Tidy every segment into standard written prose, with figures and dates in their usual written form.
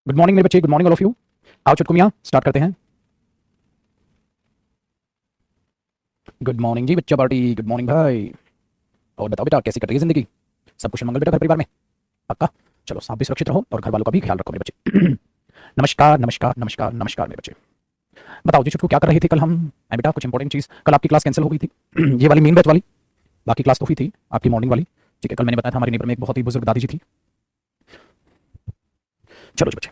Good morning मेरे बच्चे, good morning all of you. आओ चुटकुल मियां स्टार्ट करते हैं। गुड मॉर्निंग जी बच्चा पार्टी, गुड मॉर्निंग भाई। और बताओ बेटा कैसी कट रही है जिंदगी? सब कुशल मंगल बेटा घर परिवार में? पक्का? चलो आप भी सुरक्षित रहो और घर वालों का भी ख्याल रखो मेरे बच्चे। नमस्कार नमस्कार नमस्कार नमस्कार मेरे बच्चे। बताओ जी चुटकू क्या कर रहे थे कल हम? बेटा कुछ इंपॉर्टेंट चीज़, कल आपकी क्लास कैंसिल हो गई थी। ये वाली मेन बैच वाली, बाकी क्लास तो हुई थी आपकी मॉर्निंग वाली। ठीक है, कल मैंने बताया था हमारे नेबर में एक बहुत ही बुजुर्ग दादी जी थी। चलो जी बच्चे।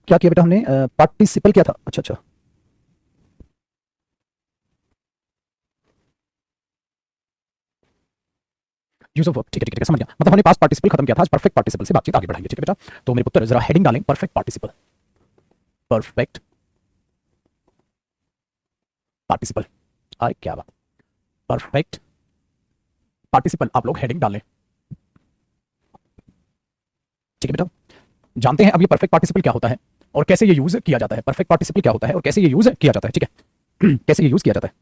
क्या किया बेटा हमने? पार्टिसिपल किया था। अच्छा अच्छा। यूज ऑफ वर्ब, ठीक है समझ गया। मतलब हमने पास्ट पार्टिसिपल खत्म किया था, आज परफेक्ट पार्टिसिपल से बातचीत आगे बढ़ाएंगे। ठीक है बेटा, तो मेरे पुत्र जरा हेडिंग डालें, परफेक्ट पार्टिसिपल। परफेक्ट पार्टिसिपल, अरे क्या बात, परफेक्ट पार्टिसिपल आप लोग हेडिंग डालें। ठीक है बेटा, जानते हैं अब ये परफेक्ट पार्टिसिपल क्या होता है और कैसे ये यूज किया जाता है। परफेक्ट पार्टिसिपल क्या होता है और कैसे ये यूज किया जाता है। ठीक है कैसे ये यूज किया जाता है।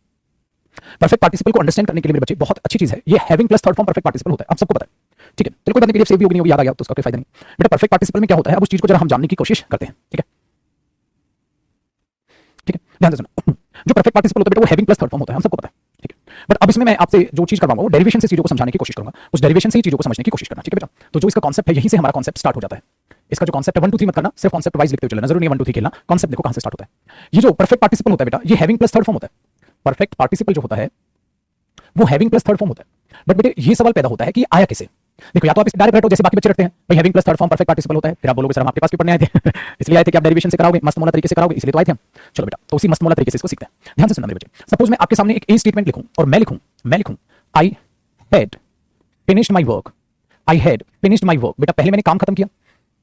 परफेक्ट पार्टिसिपल को अंडरस्टैंड करने के लिए मेरे बच्चे बहुत अच्छी चीज है, ये having plus third form perfect participle होता है, आप सबको पता है। ठीक है, चलो कोई बात नहीं, पीडीएफ सेव भी होगी नहीं होगी, याद आ गया तो उसका कोई फायदा नहीं। बेटा परफेक्ट पार्टिसिपल में क्या होता है, अब उस चीज को जरा हम जानने की कोशिश करते हैं। ठीक है ठीक है, ध्यान से सुनो। जो परफेक्ट पार्टिसिपल होता है बेटा वो हैविंग प्लस थर्ड फॉर्म होता है, हम सबको पता है। ठीक है, बट अब इसमें मैं आपसे जो चीज करवाऊंगा वो डेरिवेशन से चीजों को समझाने की कोशिश करूंगा, उस डेरिवेशन से ही चीजों को समझने की कोशिश करना। ठीक है बेटा, तो जो इसका कॉन्सेप्ट है यहीं से हमारा कॉन्सेप्ट स्टार्ट हो जाता है। इसका जो कॉन्सेप्ट है 1 2 3 मत करना, सिर्फ कॉन्सेप्ट वाइज लिखते हुए चलना, जरूरी नहीं 1 2 3 खेलना। कॉन्सेप्ट देखो कहां से स्टार्ट होता है। ये जो परफेक्ट पार्टिसिपल होता है बेटा ये हैविंग प्लस थर्ड फॉर्म होता है। परफेक्ट पार्टिसिपल जो होता है वो हैविंग प्लस थर्ड फॉर्म होता है। बट बेटे ये सवाल पैदा होता है कि ये आया कैसे? देखो, या तो आप इस डायरेक्ट रटो जैसे बाकी बच्चे रखते हैं, भाई having plus third form perfect participle होता है, फिर आप बोलोगे सर हम आपके पास भी पढ़ने आए थे। इसलिए आए थे कि आप डेरिवेशन से कराओगे, मस्त मौला तरीके से कराओगे, इसलिए तो आए थे हम। चलो बेटा, तो उसी मस्त मौला तरीके से इसको सीखते हैं। ध्यान से सुनना मेरे बच्चे। सपोज मैं आपके सामने एक ए स्टेटमेंट लिखूं और मैं लिखूं आई had finished my work. I had finished my work, बेटा पहले मैंने काम खत्म किया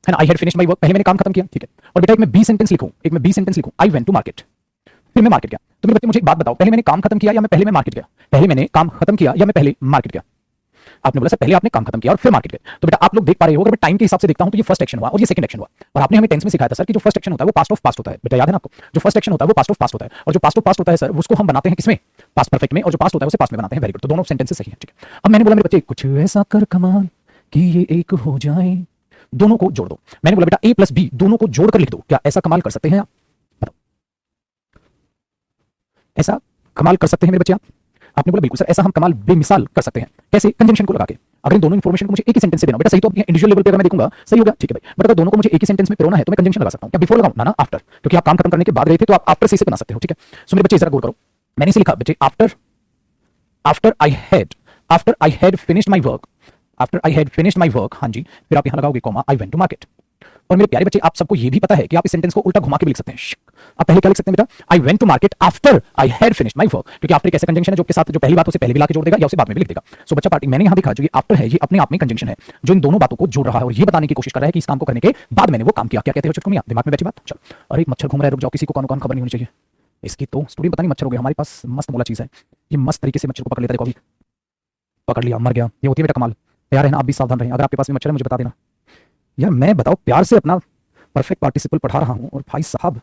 है ना। आई हैड फिनिश्ड माय वर्क, पहले मैंने काम खत्म किया। ठीक है, और बेटा एक मैं बी सेंटेंस लिखूं, आई वेंट टू मार्केट, फिर मैं मार्केट गया। तो मेरे बच्चे मुझे एक बात बताओ, पहले मैंने काम खत्म किया या मैं पहले मैं मार्केट गया? पहले मैंने काम खत्म किया या मैं पहले मार्केट गया? आपने बोला सर पहले आपने काम खत्म किया और फिर मार्केट गए। तो बेटा आप लोग देख पा रहे हो, अगर मैं टाइम के हिसाब से देखता हूं तो ये फर्स्ट एक्शन हुआ और ये सेकंड एक्शन हुआ। और आपने हमें टेंस में सिखाया था सर कि जो फर्स्ट एक्शन होता है वो पास्ट ऑफ पास्ट होता है। बेटा याद है ना आपको, जो फर्स्ट एक्शन होता है वो पास्ट ऑफ पास्ट होता है, और जो पास्ट ऑफ पास्ट होता है सर उसको हम बनाते हैं किसमें? पास्ट परफेक्ट में, और जो पास्ट होता है उसे पास्ट में बनाते हैं। वेरी गुड, तो दोनों सेंटेंसेस सही है। ठीक है, अब मैंने बोला मेरे बच्चे कुछ ऐसा कर कमाल कि ये एक हो जाए, दोनों को जोड़ दो। मैंने बोला बेटा ए प्लस बी दोनों को जोड़कर लिख दो, क्या ऐसा कमाल कर सकते हैं आप? बताओ, ऐसा कमाल कर सकते हैं मेरे बच्चे आप? आपने बोला बिल्कुल सर ऐसा हम कमाल बेमिसाल कर सकते हैं। कैसे? कंजंक्शन को लगा के। अगर इन दोनों इंफॉर्मेशन को मुझे एक ही सेंटेंस से देना, बेटा सही तो इंडिविजुअल लेवल पे अगर मैं देखूंगा सही होगा, ठीक है भाई, बट अगर दोनों को मुझे एक ही सेंटेंस में पिरोना है तो मैं कंजंक्शन लगा सकता हूं। क्या बिफोर लगाऊं? ना आफ्टर, क्योंकि आप काम खत्म करने के बाद गए थे तो आप आफ्टर से बना सकते हो। ठीक है, सो मेरे बच्चे जरा गौर करो, मैंने इसे लिखा बच्चे after after I had finished my work, after I had finished my work, हाँ जी, फिर आप यहां लगाओगे comma I went to market. और मेरे प्यारे बच्चे आप सबको ये भी पता है कि आप इस सेंटेंस को उल्टा घुमा के भी लिख सकते हैं। आप पहले क्या लिख सकते हैं बेटा? I went to market after I had finished my work, क्योंकि आफ्टर एक ऐसा कंजंक्शन है जो के साथ जो पहली बात उसे पहले भी लाके जोड़ देगा या उसे बाद में भी लिख देगा। सो बच्चा पार्टी मैंने यहां दिखा जो ये आफ्टर है ये अपने आप में कंजंक्शन है जो इन दोनों बातों को जोड़ रहा है और ये बताने की कोशिश कर रहा है कि इस काम को करने के बाद मैंने वो काम किया। क्या कहते हो चुटकू मियां? दिमाग में बैठी बात? चलो, अरे मच्छर घूम रहा है, रुक जाओ, किसी को कौन खबर नहीं होनी चाहिए इसकी। तो स्टूडियो पता नहीं मच्छर हो गया, हमारे पास मस्त मोला चीज है, ये मस्त तरीके से मच्छर को पकड़ लेता है। देखो अभी पकड़ लिया, मर गया। ये होती है बेटा कमाल। तैयार है ना? आप भी सावधान रहें, अगर आपके पास में मच्छर है मुझे बता देना। यार मैं बताओ प्यार से अपना परफेक्ट पार्टिसिपल पढ़ा रहा हूं और भाई साहब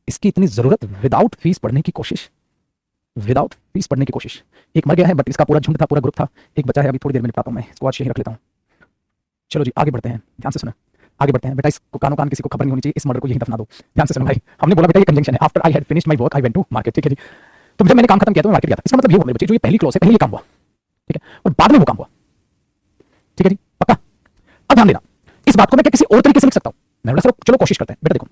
इसकी इतनी जरूरत, विदाउट फीस पढ़ने की कोशिश, विदाउट फीस पढ़ने की कोशिश। एक मर गया है बट इसका पूरा झुंड था, पूरा ग्रुप था। एक बचा है, अभी थोड़ी देर में निपटाता हूं मैं इसको, आज यही रख लेता हूं। चलो जी आगे बढ़ते हैं, ध्यान से सुनो, आगे बढ़ते हैं बेटा। इसको कानो कान किसी को खबर नहीं होनी चाहिए, इस मर्डर को यही दफना दो। ध्यान से सुनो भाई, हमने बोला बेटा ये कंजंक्शन है, after I had finished my work I went to market. ठीक है जी, तो जब मैंने काम खत्म किया तो मैं मार्केट गया था। इसका मतलब ये हुआ मेरे बच्चे, जो ये पहली क्लॉज है पहले ये काम हुआ, ठीक है, और बाद में वो काम हुआ। ठीक है जी, पक्का? अब ध्यान देना, इस बात को मैं क्या किसी और तरीके से लिख सकता हूं? मैं बोला चलो कोशिश करते हैं। बेटा देखो,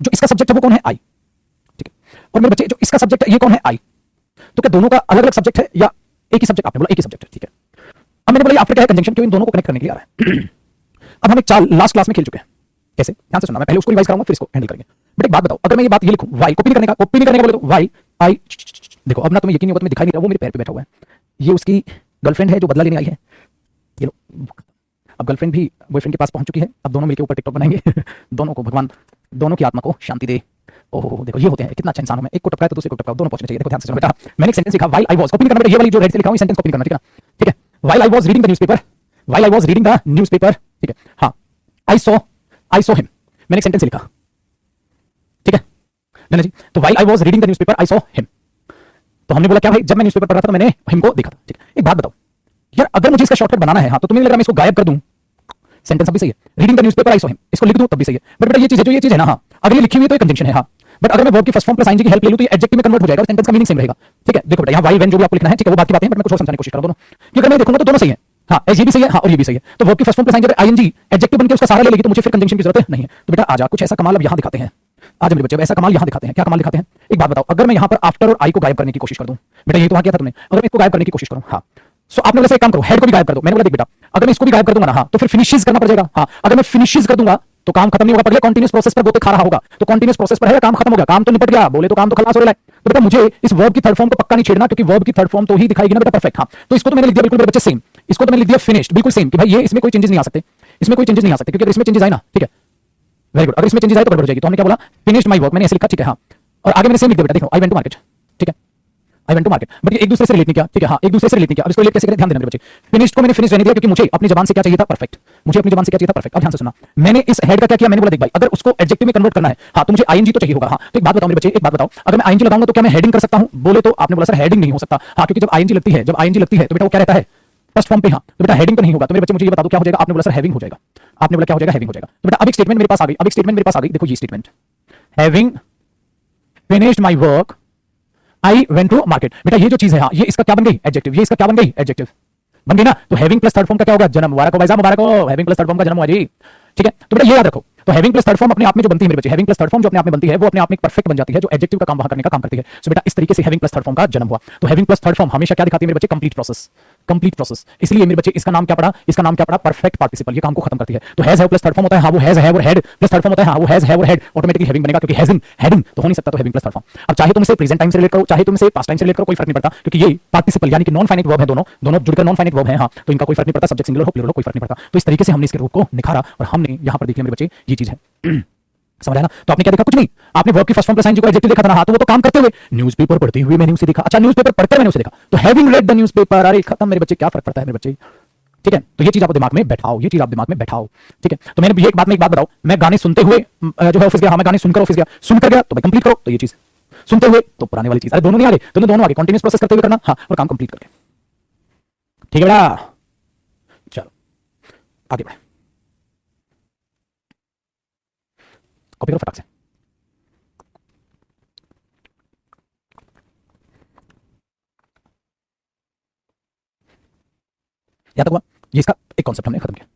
जो इसका सब्जेक्ट है वो कौन है? आई। ठीक है, और मेरे बच्चे जो इसका सब्जेक्ट है ये कौन है? आई। तो क्या दोनों का अलग अलग सब्जेक्ट है या एक ही सब्जेक्ट? आपने बोला एक ही सब्जेक्ट है, ठीक है। अब मैंने बोला ये आफ्टर क्या है? कंजंक्शन, क्यों? इन दोनों को कनेक्ट करने के लिए आ रहा है। अब हम एक चाल लास्ट क्लास में खेल चुके हैं। कैसे? ध्यान से सुनना, मैं पहले उसको रिवाइज कराऊंगा फिर इसको हैंडल करेंगे। बट एक बात बताओ, अगर मैं ये बात ये लिखूं, वाई कॉपी नहीं करने का बोले तो वाई आई, देखो अब ना तुम्हें यकीन नहीं होगा, तुम्हें दिखाई नहीं रहा, वो मेरे पैर पे बैठा हुआ है, ये उसकी गर्लफ्रेंड है जो बदला लेने आई है। ये लो, अब गर्लफ्रेंड भी बॉयफ्रेंड के पास पहुंच चुकी है, अब दोनों मिलकर ऊपर टिकटॉक बनाएंगे। दोनों को भगवान दोनों की आत्मा को शांति दे। ओहो देखो ये होते हैं, कितना अच्छा इंसान हूं मैं, एक को टपकाए तो दूसरे को टपकाओ, दोनों पहुंचने चाहिए। देखो ध्यान से सुनो बेटा, मैंने एक सेंटेंस लिखा, व्हाइल आई वाज, कॉपी नहीं करना बेटा, ये वाली जो रेड से लिखा हूं इस सेंटेंस कॉपी करना, ठीक है ना? ठीक है, while I was reading the newspaper, while I was reading the newspaper, ठीक है। हां, आई सॉ हिम, मैंने एक सेंटेंस लिखा, ठीक है ना जी? तो while I was reading the newspaper I saw him, तो हमने बोला क्या भाई, जब मैं न्यूज़पेपर पढ़ रहा था तो मैंने हिम को देखा था। ठीक है, एक बात बताओ यार, अगर मुझे इसका शॉर्टकट बनाना है हाँ, तो तुम्हें लग रहा है मैं इसको गायब कर दूं, सेंटेंस अभी सही है, reading the newspaper I saw him, इसको लिख दूं तब भी सही है। बट बेटा ये चीज है, जो ये चीज है ना हाँ, अगर ये लिखी हुई है तो ये कंजंक्शन है हाँ, बट अगर मैं वर्ब की फर्स्ट फॉर्म प्लस आईएनजी की हेल्प ले लूं तो ये एडजेक्टिव में कन्वर्ट हो जाएगा और सेंटेंस का मीनिंग सेम रहेगा। ठीक है, देखो बेटा यहाँ वाई व्हेन जो भी आपको लिखना है, ठीक है, वो बात की बातें हैं, बट मैं कुछ और समझाने की कोशिश कर रहा हूं दोनों, कि अगर मैं देखूंगा तो दोनों सही है हाँ, ये भी सही है हाँ, और ये भी सही है, तो वर्ब की first form plus ING ING adjective बनके उसका सहारा ले लेगी तो मुझे फिर कंजंक्शन की जरूरत नहीं है। तो बेटा आजा कुछ ऐसा कमाल अब यहाँ दिखाते हैं, आज मेरे बच्चे ऐसा कमाल यहाँ दिखाते हैं। क्या कमाल दिखाते हैं, एक बात बताओ, अगर मैं यहाँ पर आफ्टर और आई को गायब करने की कोशिश कर दूं, बेटा ये तो वहां किया था तुमने, अगर मैं इसको गायब करने की कोशिश करूं हाँ, सो आपने बोला से एक काम करो, हेड को भी गायब कर दो, मैंने बोला देख बेटा अगर मैं इसको भी गायब कर दूंगा ना हाँ, तो फिर फिनिशेस करना पड़ जाएगा हाँ, अगर मैं फिनिशेस कर दूंगा तो काम खत्म नहीं होगा, पगले कंटीन्यूअस प्रोसेस पर गोते खा रहा होगा, तो कंटीन्यूअस प्रोसेस पर है, काम खत्म हो गया, काम तो निपट गया, बोले तो काम तो खलास हो रहा है। तो बेटा मुझे इस वर्ब की थर्ड फॉर्म को पक्का नहीं छेड़ना, क्योंकि वर्ब की थर्ड फॉर्म तो ही दिखाएगी ना बेटा परफेक्ट हाँ, तो इसको तो मैंने लिख दिया बिल्कुल मेरे बच्चे सेम, इसको तो मैंने लिख दिया फिनिश्ड बिल्कुल सेम, कि भाई ये इसमें कोई चेंजेस नहीं आ सकते, इसमें कोई चेंजेस नहीं आ सकते, क्योंकि अगर इसमें चेंजेस आए ना, ठीक है वेरी गुड, अगर इसमें चेंजेस आए तो गड़बड़ हो जाएगी। तो हमने क्या बोला, फिनिश्ड माय वर्क, मैंने ऐसे लिखा ठीक है हाँ, और आगे मैंने सेम लिख दिया बेटा, देखो आई वेंट टू मार्केट, ठीक है I went to market, but ये एक दूसरे से रिलेट नहीं किया, ठीक है हाँ, एक दूसरे से रिलेट नहीं किया। अब इसको रिलेट कैसे करें, ध्यान देना मेरे बच्चे, फिनिश्ड को मैंने फिनिश रहने दिया क्योंकि मुझे अपनी जबान से क्या चाहिए था, परफेक्ट, मुझे अपनी जबान से क्या चाहिए था, परफेक्ट। अब ध्यान से सुनना, मैंने इस हेड का क्या किया, मैंने बोला देख भाई अगर उसको एडजेक्टिव में कन्वर्ट करना है हाँ, तो मुझे आईएनजी तो चाहिए होगा हाँ। तो एक बात बताओ मेरे बच्चे, एक बात बताओ, अगर मैं आईएनजी लगाऊंगा तो क्या मैं हेडिंग कर सकता हूं, बोले तो आपने बोला सर हेडिंग नहीं हो सकता हाँ, क्योंकि जब आईएनजी लगती है, जब आईएनजी लगती है तो बेटा वो क्या रहता है, फर्स्ट फॉर्म पे हाँ, तो बेटा हेडिंग तो नहीं होगा। तो मेरे बच्चे मुझे ये बता दो क्या हो जाएगा, आपने बोला सर हैविंग हो जाएगा, आपने बोला क्या हो जाएगा, हैविंग हो जाएगा। तो बेटा अब एक स्टेटमेंट मेरे पास आ गई, अब एक स्टेटमेंट मेरे पास आ गई, देखो ये statement, having finished my work I went to market, बेटा ये जो चीज है हाँ, ये इसका क्या बन गई, एडजेक्टिव, ये इसका क्या बन गई, एडजेक्टिव बन गई ना। तो हैविंग प्लस थर्ड फॉर्म का क्या होगा, जन्म, मुबारक हो भाई साहब, मुबारक हो, हैविंग प्लस थर्ड फॉर्म का जन्म हुआ जी। ठीक है, तो बेटा ये याद रखो, तो हैविंग प्लस थर्ड फॉर्म अपने आप में जो बनती है मेरे बच्चे, हैविंग प्लस थर्ड फॉर्म जो अपने आप में बनती है वो अपने आप में परफेक्ट बन जाती है, जो एडजेक्टिव का काम वहां करने का काम करती है। सो बेटा इस तरीके से हैविंग प्लस थर्ड फॉर्म का जन्म हुआ। तो हैविंग प्लस थर्ड फॉर्म हमेशा क्या दिखाती है मेरे बच्चे, कंप्लीट प्रोसेस, कंप्लीट प्रोसेस। इसलिए मेरे बच्चे इसका नाम क्या पड़ा, इसका नाम क्या पड़ा, परफेक्ट पार्टिसिपल, ये काम को खत्म करती है। तो has have plus third form होता है हाँ, वो हैज हैव और हेड प्लस थर्ड फॉर्म होता है हाँ, वो हैज हैव और हेड ऑटोमेटिकली हैविंग बनेगा, क्योंकि हैजिंग हेडिंग तो हो नहीं सकता, तो हैविंग प्लस थर्ड फॉर्म। अब चाहे तुम इसे प्रेजेंट टाइम से रिलेट करो, चाहे तुम इसे पास्ट टाइम से रिलेट करो, कोई फर्क नहीं पड़ता, क्योंकि ये पार्टिसिपल यानी कि नॉन फाइनाइट वर्ब है, दोनों दोनों जुड़कर नॉन फाइनाइट वर्ब है हाँ, तो इनका कोई फर्क नहीं पड़ता, सब्जेक्ट सिंगुलर हो प्लूरल हो कोई फर्क नहीं पड़ता। तो इस तरीके से हमने इसके रूप को निखारा और हमने यहां पर देखिए मेरे बच्चे ये चीज है समझ आया ना। तो आपने क्या देखा, कुछ नहीं, आपने वर्ब की फर्स्ट फॉर्म प्लस आईएनजी को एडजेक्टिव देखा था ना हाँ, तो वो तो काम करते हुए, न्यूज़पेपर पढ़ते हुए मैंने उसे देखा, अच्छा न्यूज़पेपर पढ़कर मैंने उसे देखा, तो हैविंग रेड द न्यूज़पेपर, अरे खत्म मेरे बच्चे, क्या फर्क पड़ता है मेरे बच्चे। ठीक है, तो ये चीज आप दिमाग में बैठाओ, ये चीज आप दिमाग में बैठाओ। ठीक है, तो मैंने ये एक बात में एक बात बताओ, मैं गाने सुनते हुए जो है ऑफिस गया हाँ, मैं गाने सुनकर ऑफिस गया, सुनकर गया तो भाई कंप्लीट करो, तो ये चीज सुनते हुए तो पुराने वाली चीज, अरे दोनों नहीं आ रहे, दोनों आगे कंटीन्यूअस प्रोसेस करते हुए करना हाँ, और काम कंप्लीट करके। ठीक है बेटा, चलो आगे बढ़े, कॉपी करो फटाक से। याद हुआ, ये इसका एक कॉन्सेप्ट हमने खत्म किया।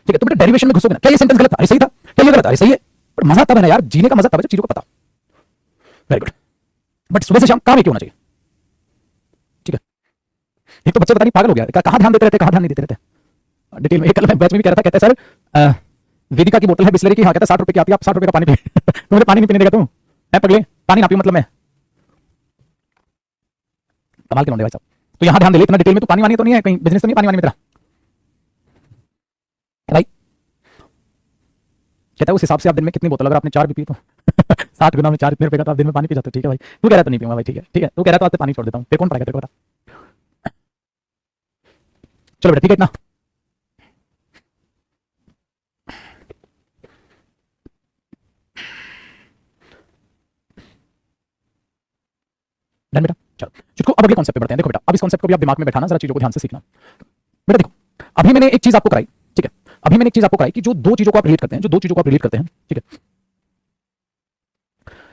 ठीक है, तो बेटा डेरिवेशन में घुसोगे ना, क्या ये सेंटेंस गलत था, अरे सही था, क्या ये गलत था, अरे सही है, पर मजा तब है ना यार, जीने का मजा तब है चीजों को पता। वेरी गुड, बट सुबह से शाम काम एक होना चाहिए। ठीक है, एक तो बच्चे पता नहीं पागल हो गया, कहां ध्यान देते रहते, कहां ध्यान नहीं देते रहते डिटेल में। एक कल मैं बैच में भी कह रहा था, कहते सर वेदिका की बोतल है बिस्लरी की हाँ, कहता 60 रुपए की आती है, आप 60 रुपए का पानी पी तो मुझे पानी नहीं पीने देगा तू, है पगले, पानी ना पी मतलब मैं, कमाल के लौंडे भाई साहब। तो यहां ध्यान दे ले, इतना डिटेल में तो पानी वानी तो नहीं है, कहीं बिजनेस तो नहीं पानी वानी में तेरा भाई। कहता है उस हिसाब से आप दिन में कितनी बोतल, अगर आपने 4 भी पी तो 60 गुना में 4 इतने रुपए का, तो आप दिन में पानी पी जाते हो। ठीक है भाई, तू कह रहा तो नहीं पीऊंगा भाई, ठीक है ठीक है, तू कह रहा तो आपसे पानी छोड़ देता हूं, फिर कौन पड़ेगा तेरे को बता। चलो बेटा ठीक है इतना, डन बेटा। चलो चुटको अब अगले कॉन्सेप्ट पे बढ़ते हैं। देखो बेटा अब इस कॉन्सेप्ट को भी आप दिमाग में बैठाना, जरा चीजों को ध्यान से सीखना। बेटा देखो अभी मैंने एक चीज आपको कराई, ठीक है, अभी मैंने एक चीज आपको कराई कि जो दो चीजों को आप रिलेट करते हैं, जो दो चीजों को आप रिलेट करते हैं, ठीक है,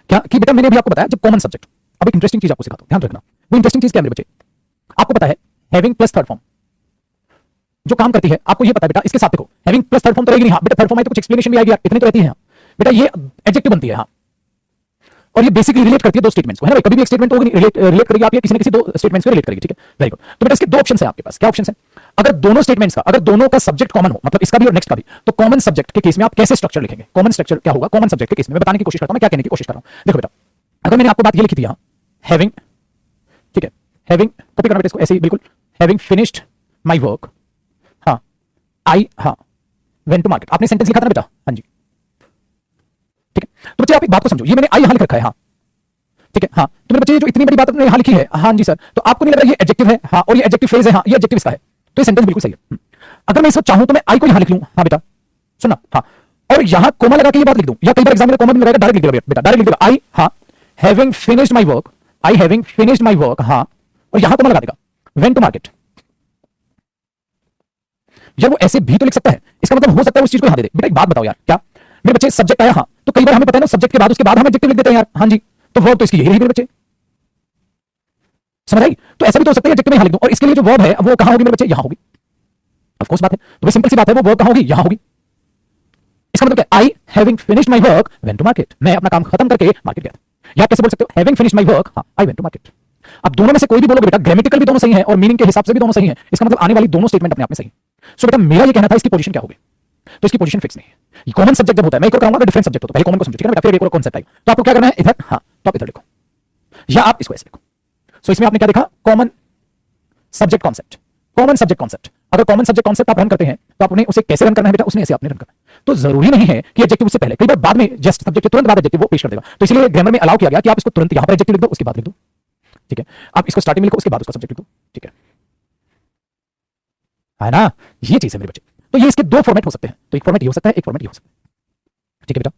क्या कि बेटा मैंने अभी आपको बताया जब कॉमन सब्जेक्ट, अब एक इंटरेस्टिंग चीज आपको सिखाता हूं, ध्यान रखना। वो इंटरेस्टिंग चीज क्या है मेरे बच्चे, आपको पता है हैविंग प्लस थर्ड फॉर्म जो काम करती है, आपको ये पता है बेटा, इसके साथ देखो हैविंग प्लस थर्ड फॉर्म तो रहेगी नहीं हाँ, बेटा थर्ड फॉर्म आई तो कुछ एक्सप्लेनेशन भी आएगी यार, इतनी तो रहती है बेटा, ये एडजेक्टिव बनती है हाँ, और ये बेसिकली रिलेट करती है दो स्टेटमेंट्स को, है ना, कभी भी एक स्टेटमेंट को रिलेट करेगी आप, ये किसी न किसी दो स्टेटमेंट्स को रिलेट करेगी। ठीक है, वेरी गुड। तो बेटा इसके दो ऑप्शंस हैं आपके पास, क्या ऑप्शंस हैं, अगर दोनों स्टेटमेंट्स का, अगर दोनों का सब्जेक्ट कॉमन हो, मतलब इसका भी और नेक्स्ट का भी, तो कॉमन सब्जेक्ट के केस में आप कैसे स्ट्रक्चर लिखेंगे, कॉमन स्ट्रक्चर क्या होगा कॉमन सब्जेक्ट के केस में, मैं बताने की कोशिश करता हूं, मैं क्या कहने की कोशिश कर रहा हूं। देखो बेटा अगर मैंने आपको बात ये लिखी थी यहां हैविंग, ठीक है, हैविंग कॉपी करना बेटा इसको ऐसे ही बिल्कुल, हैविंग फिनिश्ड माय वर्क हाँ आई हाँ वेंट टू मार्केट, आपने सेंटेंस लिखा था ना बेटा, हाँ जी, ठीक है। तो बच्चे आप एक बात को समझो, ये मैंने आई यहां लिख रखा है हाँ, ठीक है हाँ, तो मेरे बच्चे जो इतनी बड़ी बात आपने यहां लिखी है हाँ जी सर, तो आपको नहीं लग रहा ये एडजेक्टिव है हाँ, और ये एडजेक्टिव फ्रेज है हाँ, ये एडजेक्टिव इसका है, तो ये सेंटेंस बिल्कुल सही है। अगर मैं इसको चाहूं तो मैं आई को यहां लिख लूं हाँ बेटा, सुनना हाँ, और यहां कोमा लगा के ये बात लिख दूं, या कई बार एग्जाम में कोमा भी लगाएगा, डायरेक्ट लिख देगा बेटा, डायरेक्ट लिख देगा आई हाँ having finished my work, I having finished my work, हाँ, और यहां को मैं लगा देगा वेंट टू मार्केट। यार वो ऐसे भी तो लिख सकता है, इसका मतलब हो सकता है उस चीज को यहां दे दे। बेटा एक बात बताओ यार, क्या मेरे बच्चे सब्जेक्ट आया, हाँ, तो कई बार हमें पता है ना सब्जेक्ट के बाद उसके बाद हम एडजेक्टिव लिख देते हैं यार, हाँ जी, तो वर्ब तो इसकी यही रही मेरे बच्चे, समझ आई? तो ऐसा भी तो हो सकता है एडजेक्टिव में यहां लिख दूं, और इसके लिए जो वर्ब है वो कहां होगी मेरे बच्चे, यहां होगी। ऑफ कोर्स बात है, तो सिंपल सी बात है, वो वर्ब कहां होगी, यहां होगी। इसका मतलब क्या, I having finished my work went to market, मैं अपना काम खत्म करके मार्केट गया था। या कैसे बोल सकते हो, हैविंग फिनिश्ड माय वर्क, हाँ, आई वेंट टू मार्केट। अब दोनों में से कोई भी बोलोगे बेटा, ग्रामेटिकल भी दोनों सही है और मीनिंग के हिसाब से भी दोनों सही है, इसका मतलब आने वाली दोनों स्टेटमेंट अपने आप में सही है। सो बेटा मेरा ये कहना था इसकी पोजीशन क्या होगी, तो इसकी पोजीशन फिक्स नहीं है। कॉमन सब्जेक्ट जब होता है, मैं एक और कहूंगा अगर डिफरेंट सब्जेक्ट होता है, पहले कॉमन को समझो, ठीक है ना बेटा, फिर एक और कॉन्सेप्ट आएगा। तो आपको क्या करना है, इधर, हाँ, तो आप इधर लिखो या आप इसको ऐसे लिखो। सो इसमें आपने क्या देखा, common subject concept, common subject concept. अगर कॉमन सब्जेक्ट कॉन्सेप्ट आप रन करते हैं तो आपने उसे कैसे रन करना है बेटा, उसने ऐसे आपने रन करना है। तो जरूरी नहीं है कि एडजेक्टिव उससे पहले, कई बार बाद में जस्ट सब्जेक्ट के तुरंत बाद एडजेक्टिव वो पेश कर देगा, तो इसलिए ग्रामर में अलाउ किया गया कि आप इसको तुरंत यहां पर एडजेक्टिव लिख दो, उसके बाद लिख दो, ठीक है। आप इसको स्टार्टिंग में लिखो, उसके बाद उसका सब्जेक्ट लिख दो, ठीक है ना, ये चीज है मेरे बच्चे। तो ये इसके दो फॉर्मेट हो सकते हैं, तो एक फॉर्मेट ये हो सकता है, एक फॉर्मेट ये हो सकता है, ठीक है बेटा।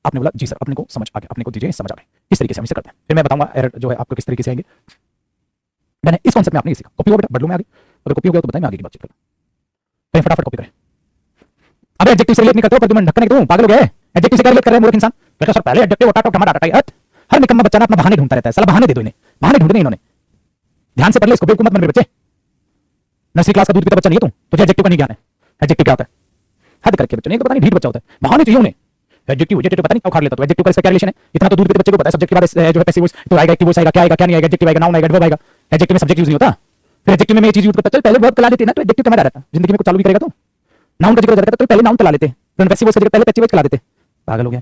आपने बोला जी सर, अपने को समझ आ गया, अपने को दीजिए समझ आ गया, किस तरीके से हम इसे करते हैं, फिर मैं बताऊंगा एरर जो है आपको किस तरीके से आएंगे। मैंने इस कॉन्सेप्ट में आपने सीखा, कॉपी हो बेटा, बदलो में आगे, अगर कॉपी हो गया तो बताइए, मैं आगे की बातचीत करूं। फटाफट कॉपी करें। अब एडजेक्टिव से रिलेट नहीं करते हो, पर तुम ढक्कन नहीं, पागल हो गया है, एडजेक्टिव से क्या रिलेट कर रहे हैं मूर्ख इंसान। बेटा सर पहले एडजेक्टिव उठा टमाटर डाटा टाइट, हर निकम्मा बच्चा ना अपना बहाने ढूंढता रहता है, साला बहाने दे दो इन्हें, बहाने ढूंढने इन्होंने। ध्यान से पढ़ ले इसको, बेवकूफ मत बन मेरे बच्चे, नर्सरी क्लास का दूध पीता बच्चा नहीं है तू, तुझे एडजेक्टिव का नहीं ज्ञान है। एडजेक्टिव क्या होता है, हद करके बच्चे नहीं तो पता नहीं, ढीठ बच्चा होता है, बहाने चाहिए उन्हें। एडजेक्टिव एडजेक्टिव पता नहीं क्या उखाड़ लेता, तो एडजेक्टिव का इसका क्या रिलेशन है, इतना तो दूध पीते बच्चे को पता है। सब्जेक्ट के बाद जो है पैसिव वॉइस तो आएगा, एक्टिव वॉइस आएगा, क्या आएगा क्या नहीं आएगा, एडजेक्टिव आएगा, नाउन आएगा, एडवर्ब आएगा। एडजेक्टिव में सब्जेक्ट यूज नहीं होता, फिर एडजेक्टिव में मैं ये चीज यूज करता, चल पहले वर्ब चला लेते ना, तो एडजेक्टिव कमा रहता, जिंदगी में कुछ चालू भी करेगा तो नाउन का जिक्र करता तो पहले नाउन चला लेते, फिर पैसिव वॉइस का जिक्र पहले पैसिव वॉइस चला देते। पागल हो गया,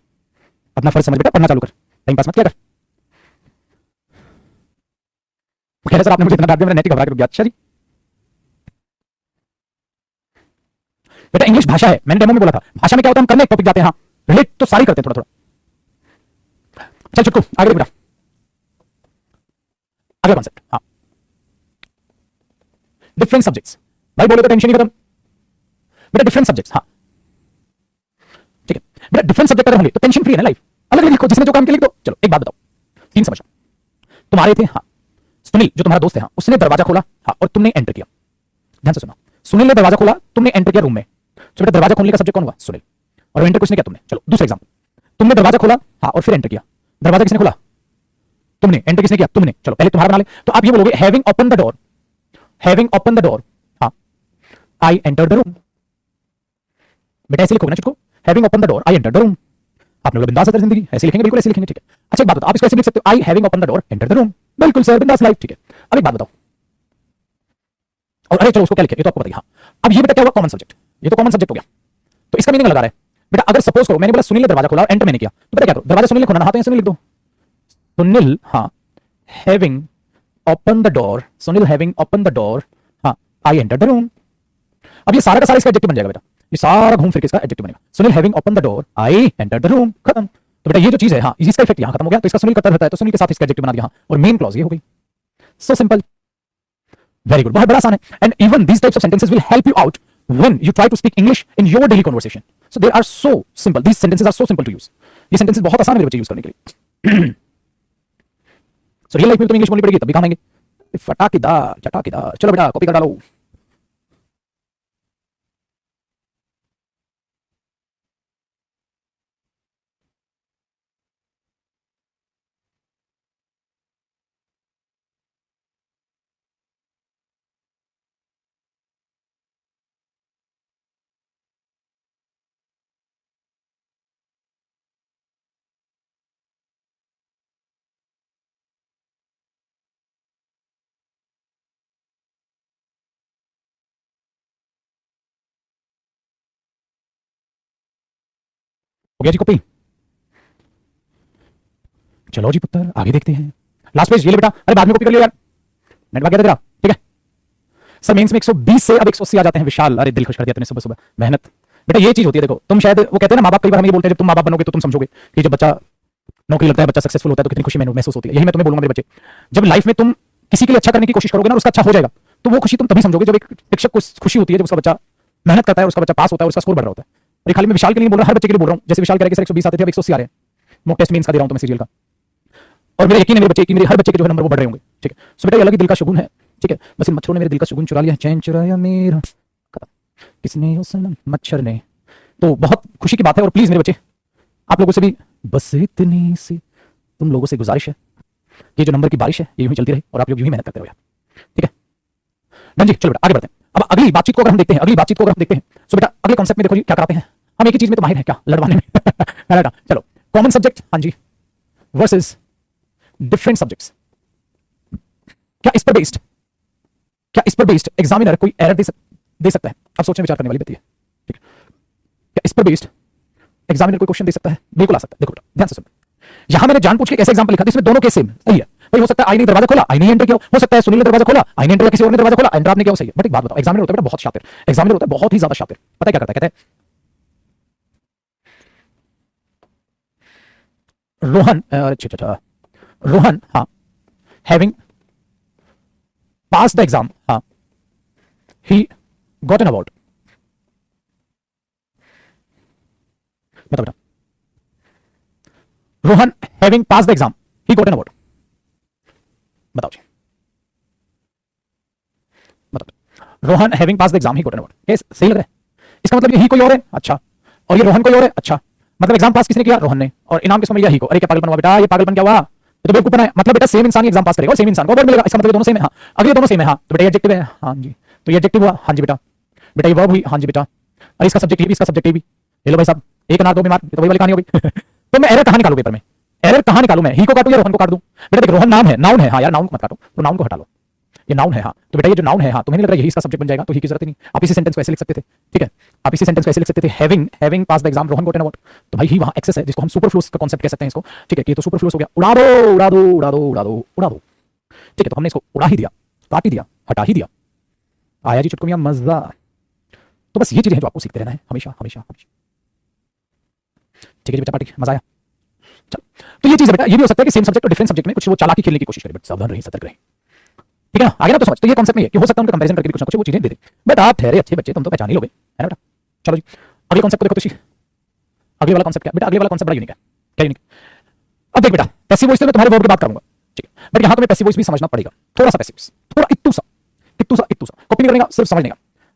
अपना फर्ज समझ बेटा, पढ़ना चालू कर, टाइम पास मत किया कर। कह रहे सर आपने मुझे इतना डांट दिया, मैंने नेट घबरा के रुक गया। अच्छा जी बेटा इंग्लिश भाषा है, मैंने डेमो में बोला था, भाषा में क्या होता है, हम करने एक टॉपिक जाते हैं, हाँ रिलेट तो सारी करते हैं थोड़ा थोड़ा। चल चुटकू आगे बेटा, अगला कॉन्सेप्ट, हाँ डिफरेंट सब्जेक्ट्स। भाई बोले तो टेंशन ही खत्म बेटा, डिफरेंट सब्जेक्ट्स, हाँ ठीक है बेटा, डिफरेंट सब्जेक्ट अगर होंगे तो टेंशन फ्री है ना लाइफ, अलग अलग लिखो, जिसने जो काम किया लिख दो। चलो एक बात बताओ, तीन समझो, तुम्हारे थे हाँ सुनील जो तुम्हारा दोस्त है, हाँ उसने दरवाजा खोला, हाँ और तुमने एंटर किया। ध्यान से सुना, सुनील ने दरवाजा खोला, तुमने एंटर किया रूम में, तो बेटा दरवाजा खोलने का सब्जेक्ट कौन हुआ, सुनील, और एंटर किसने किया, तुमने। चलो दूसरा एग्जांपल, तुमने दरवाजा खोला, हाँ और फिर एंटर किया, दरवाजा किसने खोला, तुमने, एंटर किसने किया, तुमने। चलो पहले तुम्हारा बना ले, तो आप ये बोलोगे having open the door, having open the door, हाँ आई एंटर द रूम। बेटा ऐसे लिखोगे ना चुटको, having open the door I enter the room. आपने बोला बिंदास है जिंदगी, ऐसे लिखेंगे, बिल्कुल ऐसे लिखेंगे, ठीक है। अच्छा एक बात बताओ, आप इसको ऐसे लिख सकते हो, I having open the door enter the room, बिल्कुल सर बिंदास लाइफ, ठीक है। अब एक बात बताओ, और अरे चलो उसको क्या लिखे, ये तो आपको बताइए, हाँ अब ये बेटा क्या हुआ, कॉमन सब्जेक्ट, ये तो कॉमन सब्जेक्ट हो गया, तो इसका मीनिंग लगा रहा है बेटा। अगर सपोज करो मैंने बोला सुनील ने दरवाजा खोला और एंटर मैंने किया, तो बेटा क्या करो, दरवाजा सुनील ने खोला ना, हाँ तो सुनील लिख दो, सुनील हाँ having open the door, Sunil having open the door, हाँ आई एंटर द रूम। अब ये सारा का सारा इसका एडजेक्टिव बन जाएगा बेटा, ये सारा घूम फिर के इसका एडजेक्टिव बनेगा, Sunil having open the door I enter the room, खत्म। तो बेटा ये जो चीज है, हाँ इसका इफेक्ट यहां खत्म हो गया, तो इसका सुनील का रहता है, तो सुनील के साथ इसका एडजेक्टिव बना दिया, और मेन क्लॉज ये हो गई। सो सिंपल, वेरी गुड, बहुत बड़ा आसान है। And even these types of sentences will help you out when you try to speak English in your daily conversation. So they are so simple, these sentences are so simple to use, ये sentences बहुत आसान है मेरे बच्चे use करने के लिए। So real life में तुम इंग्लिश बोलनी पड़ेगी तभी काम आएंगे, फटाकेदार चटाकेदार। चलो बेटा कॉपी कर डालो। हो गया जी कॉपी, चलो जी पुत्र आगे देखते हैं। लास्ट पेज ये ले बेटा, अरे बाद में कॉपी कर लियो यार, नेट भाग गया तेरा, ठीक है। सर मेंस में 120 से अब 180 आ जाते हैं, विशाल अरे दिल खुश कर दिया तूने सुबह सुबह, मेहनत बेटा ये चीज होती है। देखो तुम शायद वो कहते हैं ना माँ बाप, कई बार हमें ये बोलते हैं जब तुम माँ बाप बनोगे तो तुम समझोगे कि जब बच्चा नौकरी लगता है, बच्चा सक्सेसफुल होता है तो कितनी खुशी महसूस होती है। यही मैं तुम्हें बोलूंगा मेरे बच्चे, जब लाइफ में तुम किसी के लिए अच्छा करने की कोशिश करोगे ना, उसका अच्छा हो जाएगा, तो वो खुशी तुम तभी समझोगे जब एक शिक्षक को खुशी होती है जब उसका बच्चा मेहनत करता है, उसका बच्चा पास होता है, उसका स्कोर बढ़ रहा होता है। और खाली मैं विशाल के लिए बोल रहा हूं, हर बच्चे के लिए बोल रहा हूं, जैसे विशाल कह रहे हैं कि 120 आते थे अब 180 आ रहे हैं, मॉक टेस्ट मेंस का दे रहा हूं तुम्हें सीरियल का। और मेरे यकीन है मेरे बच्चे की मेरे हर बच्चे के जो है नंबर वो बढ़ रहे होंगे, ठीक है। सो बेटा ये अलग ही दिल का शगुन है, ठीक है। बस इन मच्छरों ने मेरे दिल का शगुन चुरा लिया, चैन चुराया मेरा किसने, उस मच्छर ने। तो बहुत खुशी की बात है, और प्लीज मेरे बच्चे आप लोगों से भी बस इतनी सी तुम लोगों से गुजारिश है, ये जो नंबर की बारिश है ये यूं ही चलती रहे और आप लोग यूं ही मेहनत करते रहो यार, ठीक है। डन जी, चलो बेटा आगे बढ़ते हैं। अब अगली बातचीत को अगर हम देखते हैं, सो बेटा अगले कॉन्सेप्ट में देखो जी क्या कराते हैं हम, एक ही चीज में तो माहिर है क्या, लड़वाने में है ना। चलो कॉमन सब्जेक्ट, हाँ जी, वर्सेस डिफरेंट सब्जेक्ट्स। क्या इस पर बेस्ड एग्जामिनर कोई एरर दे सकता है? अब सोचने विचार करने वाली बात है, ठीक है। क्या इस पर बेस्ड एग्जामिनर कोई क्वेश्चन दे सकता है? बिल्कुल आ सकता है। देखो बेटा ध्यान से सुनो, यहां मैंने जानबूझ के ऐसे एग्जांपल लिखा जिसमें दोनों केस सेम सही है। भाई हो सकता है आई ने दरवाजा खोला, आई ने एंटर किया, हो सकता है सुनील ने दरवाजा खोला, आई ने एंटर किया, किसी और ने दरवाजा खोला, एंटर आपने किया, सही है। बट एक बात बताओ, एग्जामिनर होता है बेटा बहुत शातिर, एग्जामिनर होता है बहुत ही ज्यादा शातिर। पता है क्या करता है? कहता है रोहन, रोहन हाँ हैविंग पास द एग्जाम, हाँ ही गॉट एन अवार्ड। बताओ बेटा, Rohan having pass the exam he got an award, बताओ जी, बताओ। Rohan having pass the exam he got an award, ये सही लग रहा है? इसका मतलब ये ही कोई और है, अच्छा, और ये रोहन कोई और है, अच्छा। मतलब एग्जाम पास किसने किया? रोहन ने, और इनाम किसको मिल गया? ही को। अरे क्या पागलपन हुआ बेटा, ये पागलपन क्या हुआ? ये तो बेवकूफपन है। मतलब बेटा सेम इंसान ही एग्जाम पास करेगा और सेम इंसान को अवार्ड मिलेगा, इसका मतलब दोनों सेम है। हाँ अगर ये दोनों सेम है, हाँ तो बेटा ये एडजेक्टिव है, हाँ जी, तो ये एडजेक्टिव हुआ, हाँ जी बेटा। बेटा ये वर्ब हुई, हाँ जी बेटा। अरे इसका सब्जेक्ट भी, इसका सब्जेक्ट भी ले लो भाई साहब, एक अनार दो बीमार, तो वही वाली कहानी हो गई तो मैं एरर कहां निकालू पेपर में? एरर कहां निकालू मैं? ही को काटू या रोहन को काट दूं? बेटा देख रोहन नाम है, नाउन है, हाँ यार नाउन को मत काटो, तो नाउन को हटा लो, ये नाउन है, हाँ तो बेटा ये जो नाउन है, हाँ तुम्हें नहीं लग रहा यही इसका सब्जेक्ट बन जाएगा? तो ही की जरूरत ही नहीं, आप इसी सेंटेंस को ऐसे लिख सकते थे, ठीक है। आप इसी सेंटेंस को ऐसे लिख सकते थे, having pass the exam Rohan got an award. तो भाई ही वहां एक्सेस है, जिसको हम सुपरफ्लूस का कांसेप्ट कह सकते हैं इसको, ठीक है। ये तो सुपरफ्लूस हो गया, उड़ा दो उड़ा दो उड़ा दो उड़ा दो उड़ा दो, ठीक है। तो हमने इसको उड़ा ही दिया, काट ही दिया, हटा ही दिया। आया जी चुटकुलियां मजा। तो बस ये चीजें हैं जो आपको सीखते रहना है हमेशा हमेशा हमेशा, ठीक है जी बेटा, पार्टी मजा आया। चलो तो ये चीज है बेटा, ये भी हो सकता है कि सेम सब्जेक्ट और डिफरेंट सब्जेक्ट में कुछ वो चालाकी खेलने की कोशिश करे, बट सावधान रहिए, सतर्क रहिए, ठीक है ना। आगे ना तो समझ, तो ये कांसेप्ट में है कि हो सकता है उनका कंपैरिजन करके कुछ ना कुछ वो चीजें दे दे, बट आप ठहरे अच्छे बच्चे, तुम तो पहचान ही लोगे, है ना बेटा। चलो जी अगले कांसेप्ट को देखो तुझी, अगले वाला कांसेप्ट क्या बेटा? अगले वाला कांसेप्ट बड़ा यूनिक है, क्या यूनिक? अब देख बेटा, पैसिव वॉइस तो मैं तुम्हारे वर्ब की बात करूंगा, ठीक है, बट यहां तुम्हें पैसिव वॉइस भी समझना पड़ेगा, थोड़ा सा पैसिव वॉइस, थोड़ा इत्तू सा कॉपी नहीं करने का, सिर्फ समझने का।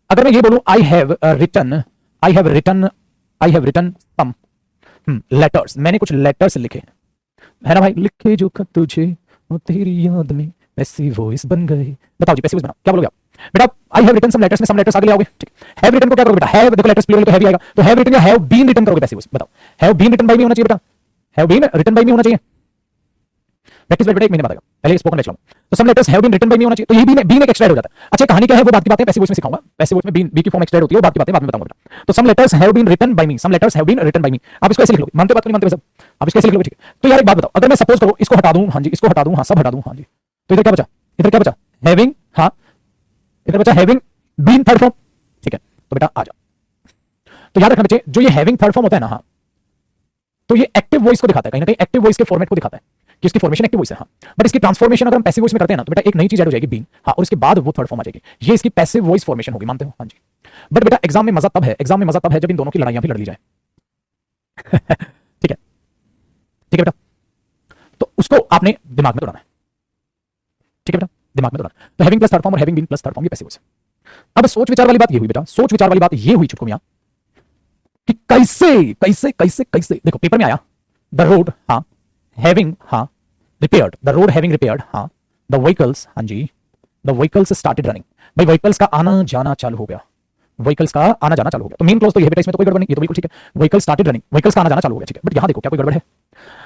अगर मैं ये बोलूं I have written some letters, मैंने कुछ लेटर्स लिखे, है ना भाई, लिखे जो खत तुझे वो तेरी याद में पैसिव वॉइस बन गए। बताओ जी पैसिव वॉइस बनाओ, क्या बोलोगे आप? बेटा I have written some letters में सम लेटर्स आगे ले आओगे, ठीक है। हैव रिटन को क्या करोगे बेटा? हैव देखो लेटर्स प्लूरल तो हैव आएगा, तो हैव रिटन या हैव बीन रिटन करोगे पैसिव वॉइस, बताओ। Have been written by me होना चाहिए बेटा, have been written by me होना चाहिए। प्रैक्टिस बेटा एक महीने बाद आएगा, पहले स्पोकन लेक्चर में तो some letters have been written by me होना चाहिए, तो ये बीन एक एक्स्ट्रा हो जाता है। अच्छा कहानी क्या है वो बात की बातें पैसिव वॉइस में सिखाऊंगा, पैसिव वॉइस में बीन बी की फॉर्म एक्स्ट्रा होती है, वो बात की बातें बाद में बताऊंगा बेटा। तो some letters have been written by me, some letters have been written by me, आप इसको ऐसे लिख लो, मानते बात नहीं मानते सब, आप इसको ऐसे लिख लो, ठीक है। तो यार एक बात बताओ, अगर मैं सपोज करो इसको हटा दूं, हाँ जी, इसको हटा दूं, हाँ सब हटा दूं, हाँ जी, तो इधर क्या बचा? इधर क्या बचा? हैविंग, हाँ इधर बचा हैविंग बीन थर्ड फॉर्म, ठीक है। तो बेटा आ जाओ, तो याद रखना बच्चे, जो ये हैविंग थर्ड फॉर्म होता है ना, हाँ तो ये एक्टिव वॉइस को दिखाता है, कहीं ना कहीं एक्टिव वॉइस के फॉर्मेट को दिखाता है कि इसकी फॉर्मेशन एक्टिव वॉइस है, हाँ। बट इसकी ट्रांसफॉर्मेशन अगर हम पैसिव वॉइस में करते हैं ना, तो बेटा एक नई चीज ऐड हो जाएगी बीन, हाँ, और उसके बाद वो थर्ड फॉर्म आ जाएगी, ये इसकी पैसिव वॉइस फॉर्मेशन होगी, मानते हो? हाँ जी। बट बेटा एग्जाम में मजा तब है जब इन दोनों की लड़ाइयां भी लड़ ली जाए ठीक है, ठीक है बेटा, तो उसको आपने दिमाग में दौड़ाना है, ठीक है बेटा, दिमाग में दौड़ाना। तो हैविंग प्लस थर्ड फॉर्म और having been plus third form ये पैसिव वॉइस है। अब सोच विचार वाली बात ये हुई बेटा, सोच विचार वाली बात ये हुई चुटको मियां कि कैसे कैसे कैसे कैसे, देखो पेपर में आया द रोड, हाँ हैविंग, हाँ repaired, the road having repaired, हाँ द व्हीकल्स, हाँ जी द व्हीकल्स स्टार्टेड रनिंग। भाई व्हीकल्स का आना जाना चालू हो गया, व्हीकल्स का आना जाना चालू हो गया, तो मेन क्लॉज तो ये बेटा, इसमें तो कोई गड़बड़ नहीं, ये तो बिल्कुल ठीक है, व्हीकल स्टार्टेड रनिंग, व्हीकल्स का आना जाना चालू हो गया, ठीक है। बट यहां देखो क्या कोई गड़बड़ है?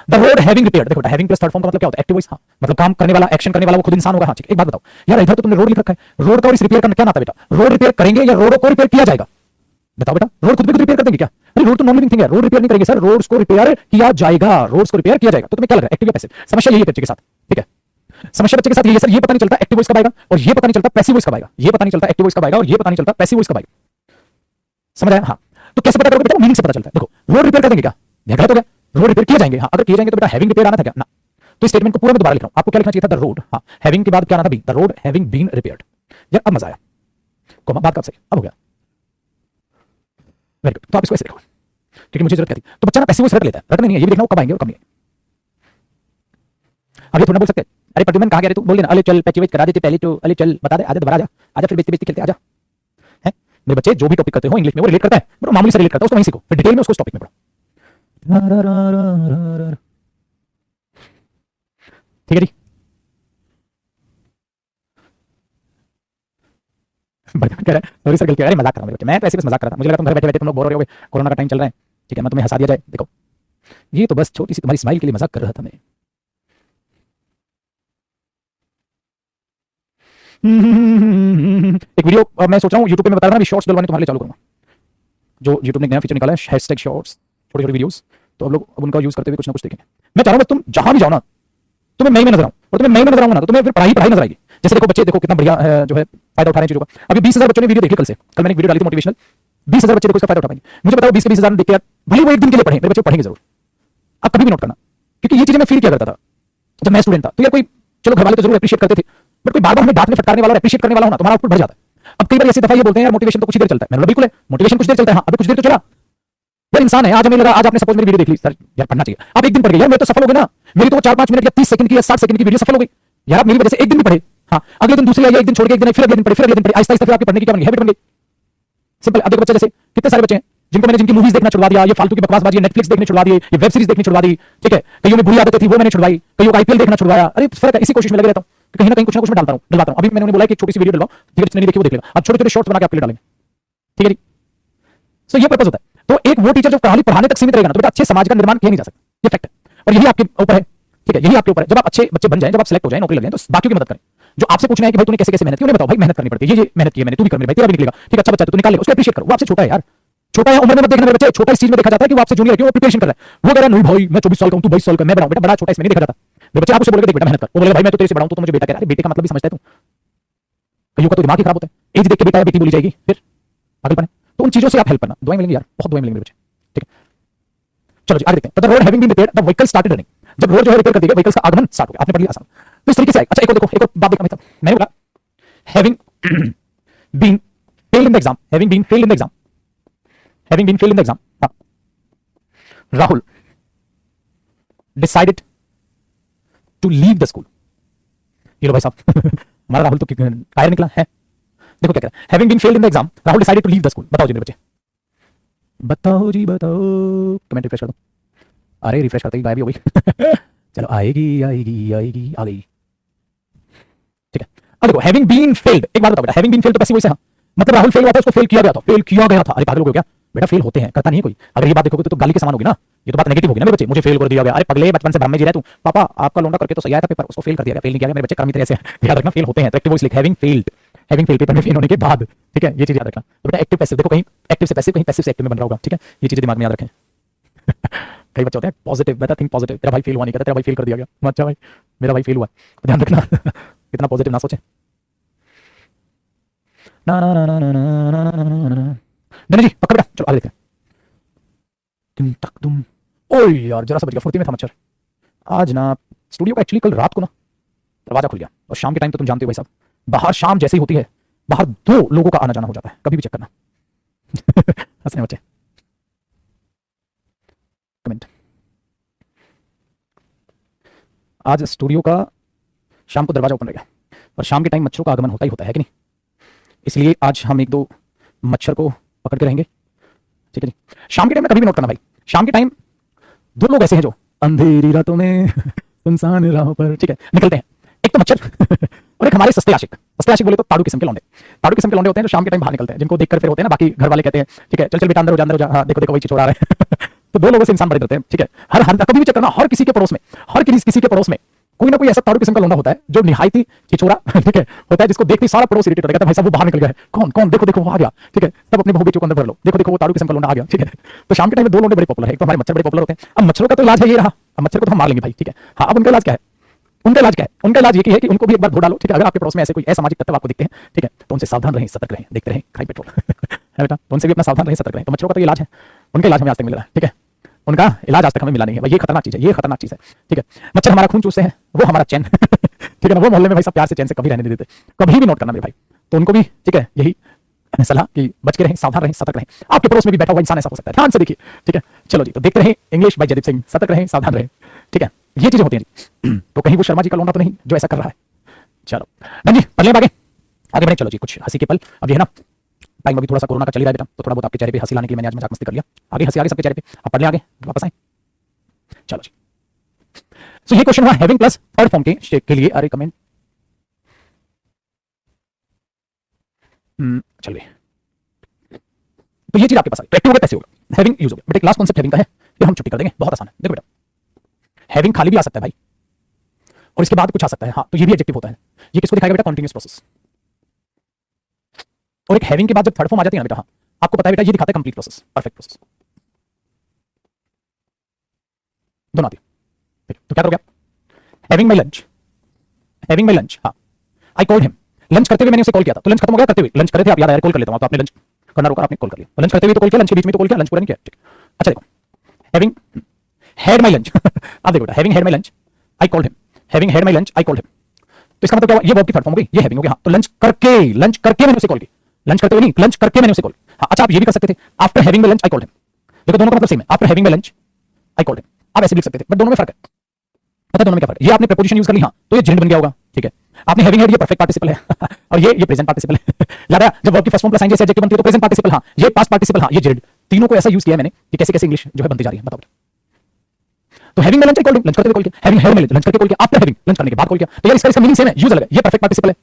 द रोड हैविंग रिपेयर्ड, देखो हैविंग प्लस थर्ड फॉर्म का मतलब क्या होता है? एक्टिव वॉइस, हाँ मतलब काम करने वाला, एक्शन करने वाला वो खुद इंसान होगा, हाँ ठीक है। एक बात बताओ यार, इधर तो तुमने रोड लिख रखा है, रोड का और इस रिपेयर का क्या नाता बेटा? रोड रिपेयर करेंगे या रोड को रिपेयर किया जाएगा? बताओ बेटा, रोड खुद भी रिपेयर कर देंगे क्या? अरे रोड तो नॉन लिविंग थिंग है, रोड रिपेयर नहीं करेंगे सर, रोड्स को रिपेयर किया जाएगा, रोड्स को रिपेयर किया जाएगा। तो तुम्हें क्या लग रहा है एक्टिव या पैसिव? समस्या यही है बच्चे के साथ, ठीक है, समस्या बच्चे के साथ ये सर, ये पता नहीं चलता एक्टिव वॉइस कब आएगा और ये पता नहीं चलता पैसिव वॉइस कब आएगा, ये पता नहीं चलता एक्टिव वॉइस कब आएगा और ये पता नहीं चलता पैसिव वॉइस कब आएगा, समझ आया? हाँ तो कैसे पता करोगे बेटा? मीनिंग से पता चलता है। देखो रोड रिपेयर कर देंगे क्या? गलत हो गया, रोड रिपेयर किए जाएंगे, हाँ अगर किए जाएंगे तो बेटा हैविंग रिपेयर आना था क्या? ना। तो स्टेटमेंट को पूरा मैं दोबारा लिख रहा हूं, आपको क्या लिखना चाहिए था? द रोड, हाँ हैविंग के बाद क्या आना था? Be, the road having been repaired. यार अब मजा आया, कोमा बात कब सही, अब हो गया, वेरी गुड। तो आप इसको ऐसे लिखो क्योंकि मुझे जरूरत क्या थी। तो बच्चा ना पैसिव वॉइस रट लेता है, रटने नहीं है, ये भी देखना वो कब आएंगे और कब नहीं। अब ये थोड़ा बोल सकते हैं, अरे प्रद्युमन कहाँ गया रे तू, बोल देना अले चल पैच वेच करा देते पहले तो, अले चल बता दे, आजा दोबारा आजा, आजा फिर बेचते बेचते खेलते आजा। है मेरे बच्चे जो भी टॉपिक करते हो इंग्लिश में वो रिलेट करता है, बड़ा मामूली से रिलेट करता है, उसको वहीं सीखो, फिर डिटेल में उसको टॉपिक में पढ़ो। ठीक है जी। कह रहा है सॉरी सर गलती, अरे मजाक कर रहा हूं मेरे बच्चे, मैं तो ऐसे बस मजाक कर रहा था, मुझे लगा तुम घर बैठे बैठे तुम लोग बोर हो रहे होगे, कोरोना का टाइम चल रहा है, ठीक है मैं तुम्हें हंसा दिया जाए। देखो ये तो बस छोटी सी तुम्हारी स्माइल के लिए मजाक कर रहा था मैं। एक वीडियो मैं सोच रहा हूँ यूट्यूब पे मैं बता रहा हूँ शॉर्ट्स डलवाने तुम्हारे लिए चालू करूंगा, जो यूट्यूब ने नया फीचर निकाला है हैशटैग शॉर्ट्स, छोटे छोटे वीडियोस, तो अब लोग अब उनका यूज करते हुए कुछ ना कुछ देखें। मैं चाह रहा हूँ तुम जहां भी जाओ ना तुम्हें मैं ही नजर आऊं, और तुम्हें मैं ही नजर आऊंगा ना तो तुम्हें फिर पढ़ाई पढ़ाई नजर आएगी। जैसे देखो बच्चे देखो कितना बढ़िया जो है फायदा उठा रहे हैं चीजों का। अभी 20,000 बच्चों ने वीडियो देखी, कल मैंने एक वीडियो डाली थी मोटिवेशनल, 20,000 बच्चे देखो इसका फायदा उठा पाएंगे। मुझे बताओ 20 के 20,000 देख के यार भले वो एक दिन के लिए पढ़े, मेरे बच्चे पढ़ेंगे जरूर, आप कभी भी नोट करना, क्योंकि ये चीजें मैं फील किया करता था जब मैं स्टूडेंट था। तो यार कोई चलो घर वाले तो जरूर एप्रिशिएट करते थे, बट कोई बार बार हमें डांटने फटकारने वाला एप्रिशिएट करने वाला हो ना, तुम्हारा आउटपुट बढ़ जाता है। अब कई बार ऐसी दफा ये बोलते हैं यार मोटिवेशन तो कुछ ही देर चलता है, मैंने बोला बिल्कुल है मोटिवेशन कुछ देर चलता है, हाँ अभी कुछ देर तो चला यार, इंसान है। आज हमें लगा, आज आपने सपोज मेरी वीडियो देख ली, सर यार पढ़ना चाहिए, आप एक दिन पढ़ गए यार मैं तो सफल हो गए ना, मेरी तो 4-5 मिनट या 30 सेकंड की या 60 सेकंड की वीडियो सफल हो गई यार, आप मेरी वजह से एक दिन भी पढ़े, हाँ अगले दिन दूसरी आई, एक दिन छोड़ के एक दिन फिर अगले दिन पढ़े, फिर अगले दिन पढ़े, आहिस्ता आहिस्ता आपकी पढ़ने की क्या बन गई, हैबिट बन गई। सिंपल। अब देखो बच्चे जैसे कितने सारे बच्चे हैं जिनको मैंने जिनकी मूवीज देखना छुड़वा दिया, ये फालतू की बकवासबाजी नेटफ्लिक्स देखने छुड़वा दिए, ये वेब सीरीज देखनी छुड़वा दी, ठीक है, कईयों में बुरी आदतें थी वो मैंने छुड़वाई, कईयों को आईपीएल देखना छुड़वाया, अरे फर्क है, इसी कोशिश में लगे रहता हूं कि कहीं ना कहीं कुछ ना कुछ मैं डालता हूं। अभी मैंने उन्हें बोला कि एक छोटी सी वीडियो डलवाओ, ठीक है, जिसने नहीं देखी वो देख लेगा, अब छोटे छोटे शॉर्ट्स बना के आपके लिए डालेंगे, ठीक है जी। सो ये पर्पस होता है। तो एक वो टीचर जो पढ़ाने तक सीमित रहेगा ना तो बेटा अच्छे समाज का निर्माण किया नहीं जा सकता, ये फैक्ट है, और यही आपके ऊपर है, ठीक है, यही आपके ऊपर है। जब आप अच्छे बच्चे बन जाए, जब आप सेलेक्ट हो जाए, नौकरी लग जाए, तो बाकियों की मदद करें। जो आपसे पूछना है कि भाई तूने कैसे कैसे मेहनत की, उन्हें बताओ भाई मेहनत करनी पड़ती है, ये मेहनत की है मैंने, तू भी कर मेरे भाई, तेरा भी निकलेगा, ठीक है, अच्छा बच्चा है तो निकाल ले, उसको एप्रिशिएट करो, वो आपसे छोटा है यार, छोटा है उम्र में मत देखना मेरे बच्चे, छोटा इस चीज में देखा जाता है कि वो आपसे जूनियर है, क्यों वो प्रिपरेशन कर रहा है, वो कह रहा है नहीं भाई मैं 24 साल का हूं, तू 22 साल का, मैं बड़ा हूं, बेटा बड़ा छोटा इसमें नहीं देखा जाता। मेरे बच्चे आप उसे बोलोगे देख बेटा मेहनत कर, वो बोलेगा भाई मैं तो तेरे से बड़ा हूं, तो मुझे बेटा कह रहा है, बेटे का मतलब भी समझता है तू, कईयों का तो दिमाग ही खराब होता है, एज देख के बेटा या बेटी बोली जाएगी, फिर पागलपन है। तो उन चीजों से आप हेल्प करना, दुआएं मिलेंगी यार, बहुत दुआएं मिलेंगी मेरे बच्चे, ठीक है। चलो जी आगे देखते हैं। The road having been repaired the vehicle started running, जब रोड जो है रिपेयर कर दी गई, व्हीकल्स का आगमन स्टार्ट हो गया, आपने पढ़ लिया आसान। तो इस तरीके से अच्छा एक और देखो, एक और बात देखा मैंने बोला having been failed in the exam, having been failed in the exam, having been failed in the exam, Rahul decided to leave the school. ये लो भाई साहब हमारा राहुल तो कायर निकला है। देखो क्या कह रहा है, having been failed in the exam Rahul decided to leave the school. बताओ जी मेरे बच्चे, बताओ जी बताओ, कमेंट रिफ्रेश कर दो, अरे रिफ्रेश करते ही गायब हो गई चलो आएगी आएगी आएगी आ गई, ठीक है। अब देखो हैविंग बीन फेल्ड, एक बार बताओ बेटा हैविंग बीन फेल्ड तो पैसिव वॉइस है, हाँ मतलब राहुल फेल हुआ था, उसको फेल किया गया था, फेल किया गया था, अरे पागल हो गया क्या बेटा, फेल होते हैं, करता नहीं है कोई। अगर ये बात देखोगे तो गाली के समान होगी ना, ये तो बात नेगेटिव होगी ना मेरे बच्चे, मुझे फेल कर दिया गया, अरे पगले बचपन से भ्रम में जी रहा तू, पापा आपका लौंडा करके तो सही आया था पेपर, उसको फेल कर दिया गया, फेल नहीं किया गया, मेरे बच्चे कर्मी तरह से याद रखना, फेल होते हैं। तो एक्टिव वॉइस लिख having failed, having fail paper में फेल होने के बाद, ठीक है, ये चीज याद रखना। तो बेटा एक्टिव पैसिव देखो, कहीं एक्टिव से पैसिव, कहीं पैसिव से एक्टिव में बन रहा होगा, ठीक है, ये चीजें दिमाग में याद रखें कई बच्चे होते हैं पॉजिटिव, बेटा थिंक पॉजिटिव, तेरा भाई फेल हुआ नहीं कहता, तेरा भाई फेल कर दिया गया, अच्छा भाई मेरा भाई फेल हुआ, तो ध्यान रखना कितना पॉजिटिव ना सोचे। ना ना ना ना ना ना ना ना ना ना जी पकड़ बेटा, चलो आगे देखते हैं। तुम तक तुम, ओए यार जरा सा बच गया, फुर्ती में था मच्छर। आज ना स्टूडियो का एक्चुअली कल रात को ना दरवाजा खुल गया, और शाम के टाइम तो तुम जानते हो भाई साहब, बाहर शाम जैसी होती है, बाहर 2 लोगों का आना जाना हो जाता है, कभी भी चेक करना हंसने बच्चे। कमेंट, आज स्टूडियो का शाम को दरवाजा ओपन रहेगा, और शाम के टाइम मच्छरों का आगमन होता ही होता है कि नहीं, इसलिए आज हम 1-2 मच्छर को पकड़ के रहेंगे, ठीक है जी। शाम के टाइम में कभी भी नोट करना भाई, शाम के टाइम 2 लोग ऐसे हैं जो अंधेरी रातों में सुनसान राहों पर, ठीक है, निकलते हैं, एक तो मच्छर और एक हमारे सस्ते आशिक। सस्ते आशिक बोले तो ताड़ू किस्म के लौंडे, ताड़ू किस्म के लौंडे होते हैं जो शाम के टाइम बाहर निकलते हैं, जिनको देखकर फिर होते हैं ना बाकी घर वाले कहते हैं ठीक है चल चल बेटा अंदर हो जा, हाँ देखो देखो वही चीज हो रहा है तो 2 लोगों से इंसान बड़े डरते हैं, ठीक है। हर कभी भी चेक करना, हर किसी के पड़ोस में, हर किसी के पड़ोस में कोई ना कोई ऐसा ताड़ू किस्म का लौंडा होता है जो निहायती छिछोरा ठीक है होता है, जिसको देखते सारा पड़ोस इरिटेट हो जाता है, भाई साहब वो बाहर निकल गया है, कौन कौन, देखो देखो वो आ गया, ठीक है, सब अपने बहू बेटियों को अंदर भर लो, देखो देखो वो ताड़ू किस्म का लौंडा आ गया, ठीक है। तो शाम के टाइम में 2 लौंडे बड़े पॉपुलर है, एक तो हमारे मच्छर बड़े पॉपुलर होते हैं। अब मच्छरों का तो इलाज है ये रहा, अब मच्छर को तो हम मार लेंगे भाई, ठीक है। हाँ अब उनका इलाज क्या है, उनका इलाज क्या है, उनका इलाज ये है कि उनको भी एक बार धो डालो, ठीक है। अगर आपके पड़ोस में ऐसे कोई असामाजिक तत्व आपको दिखते हैं, ठीक है, तो उनसे सावधान रहें, सतर्क रहें, देखते रहें क्राइम पेट्रोल है बेटा, तो उनसे भी अपना सावधान रहें, सतर्क रहें। तो मच्छरों का तो इलाज है, उनका इलाज हमें आज तक मिल रहा है, ठीक है, उनका इलाज आज तक हमें मिला नहीं है भाई, ये खतरनाक चीज है, ये खतरनाक चीज है, ठीक है। मच्छर हमारा खून चूसते हैं, वो हमारा चैन ठीक है ना, वो मोहल्ले में भाई सब प्यार से चैन से कभी रहने नहीं देते, कभी भी नोट करना मेरे भाई। तो उनको भी ठीक है यही सलाह कि बच के रहें, सावधान रहें, सतर्क रहें। आपके पड़ोस में भी बैठा हुआ इंसान ऐसा हो सकता है, ध्यान से देखिए, ठीक है। चलो जी, तो देखते रहें इंग्लिश बाय जयदीप सिंह, सतर्क रहें, सावधान रहें। ठीक है, ये चीजें होती हैं जी। तो कहीं वो शर्मा जी का लौंडा तो नहीं जो ऐसा कर रहा है। चलो डन जी, पढ़ लें आगे, आगे बढ़े। चलो जी, कुछ हंसी के पल। अब ये है ना, टाइम अभी थोड़ा सा कोरोना का चल ही रहा है बेटा, तो थोड़ा बहुत आपके चेहरे पे हंसी लाने के लिए मैंने आज मजाक मस्ती कर लिया। आगे हंसी, आगे सबके चेहरे पे। अब पढ़ लें आगे, वापस आए। चलो जी, सो ये क्वेश्चन हुआ हैविंग प्लस थर्ड फॉर्म के लिए। अरे कमेंट, चलिए, तो ये चीज आपके पास आई। तो एक्टिव होगा कैसे होगा? हैविंग यूज होगा बेटा। क्लास कॉन्सेप्ट हैविंग का है, ये हम छुट्टी कर देंगे, बहुत आसान है। देखो बेटा, हैविंग खाली भी आ सकता है भाई, और इसके बाद कुछ आ सकता है। हाँ, तो ये भी एडजेक्टिव होता है। ये किसको दिखाएगा बेटा? Continuous process. और एक हैविंग के बाद जब थर्ड फॉर्म आ जाती है ना बेटा, हाँ, आपको पता है बेटा, ये दिखाता है कंप्लीट प्रोसेस, परफेक्ट प्रोसेस, दोनों आती है। तो क्या करोगे आप? Having my lunch, having my lunch, हाँ, आई कॉल्ड हिम। लंच करते हुए मैंने उसे कॉल किया था, तो लंच खत्म हो गया, करते हुए लंच करे थे आप, याद आया, कॉल कर लेता हूं। तो आपने लंच करना रोका, आपने कॉल कर लिया। तो लंच करते हुए तो कॉल किया, लंच के बीच में तो कॉल किया, लंच पूरा नहीं किया। ठीक, अच्छा देखो, हैविंग हैड माय लंच आप देखो बेटा, having had my lunch, I called him. Having had my lunch, I called him. तो इसका मतलब क्या हुआ? ये वर्ब की थर्ड फॉर्म हो गई, ये हैविंग हो गया। हाँ, तो लंच करके मैंने उसे कॉल की। लंच करते हुए नहीं, लंच करके मैंने उसे कॉल। हाँ, अच्छा, आप ये भी कर सकते थे, after having my lunch I called him. देखो दोनों का मतलब सेम है, after having my lunch I called him. आप ऐसे लिख सकते थे, बट दोनों में फर्क है। पता दोनों में क्या फर्क है? ये आपने प्रीपोजिशन यूज कर ली, हाँ, तो ये जिंड बन गया होगा। ठीक है, आपने हैविंग हैड, ये परफेक्ट पार्टिसिपल है और ये प्रेजेंट पार्टिसिपल है याद आया? जब वर्ब की फर्स्ट फॉर्म प्लस आएंगे जैसे एडजेक्टिव बनती है तो प्रेजेंट पार्टिसिपल, हाँ, ये पास्ट पार्टिसिपल, हाँ, ये जिंड। तीनों को ऐसा यूज किया मैंने कि कैसे कैसे इंग्लिश जो है बनती जा रही है। बताओ, तो हैविंग में lunch I called him, lunch करते हुए कॉल किया। हैविंग हैड में लंच करके कॉल किया, आफ्टर हैविंग, लंच करने के बाद कॉल किया। तो यार इसका मीनिंग सेम है, यूज अलग है। ये परफेक्ट पार्टिसिपल है,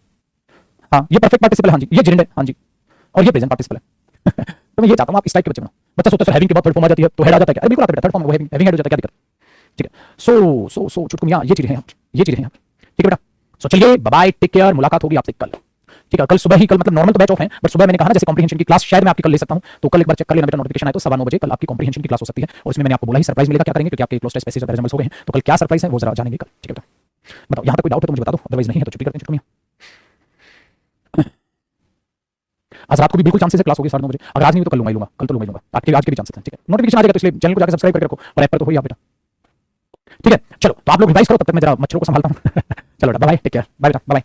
हाँ, ये परफेक्ट पार्टिसिपल है, हाँ जी, ये जिंड है, हाँ जी, और ये प्रेजेंट पार्टिसिपल है तो मैं ये चाहता हूं आप इस टाइप के बच्चे बनाओ। बच्चा सोचता है हैविंग के बाद थर्ड फॉर्म आ जाती है तो हेड आ जाता है क्या? अरे बिल्कुल आता है, थर्ड फॉर्म वो हैविंग हैड हो जाता है, क्या दिक्कत? ठीक है, सो चुटकुलियां, ये चीजें हैं, ये चीजें हैं। ठीक है बेटा, सो चलिए, बाय बाय, टेक केयर, मुलाकात होगी आपसे कल। ठीक है, कल सुबह ही, कल मतलब नॉर्मल तो बैच ऑफ है, बट सुबह मैंने कहा ना, जैसे कॉम्प्रिहेंशन की क्लास शायद मैं आपकी कल ले सकता हूं, तो कल एक बार चेक कर लेना बेटा, नोटिफिकेशन आए तो 9:15 बजे कल आपकी कॉम्प्रिहेंशन की क्लास हो सकती है। और इसमें मैंने आपको बोला ही सरप्राइज मिलेगा, क्या करेंगे, क्योंकि आपके क्लोज टेस्ट पैसेज और रिजल्ट्स हो गए हैं, तो कल क्या सरप्राइज है वो जरा जानेंगे कल। ठीक है बेटा, बताओ यहां तक कोई डाउट है तो मुझे बता दो, अदरवाइज नहीं है तो छुट्टी करते हैं चुटकुलियां। आज रात को भी बिल्कुल चांसेस है क्लास होगी 9:30 बजे, अगर आज नहीं तो कल लूंगा, कल तो लूंगा, आज के भी चांसेस हैं। ठीक है, नोटिफिकेशन आ जाएगा तो इसलिए चैनल को जाकर सब्सक्राइब करके रखो, और ऐप पर तो हो ही आप बेटा। ठीक है, चलो, तो आप लोग रिवाइज करो, तब तक मैं जरा मच्छरों को संभालता हूं चलो बेटा, bye bye, take care, bye बेटा, बाय बाय।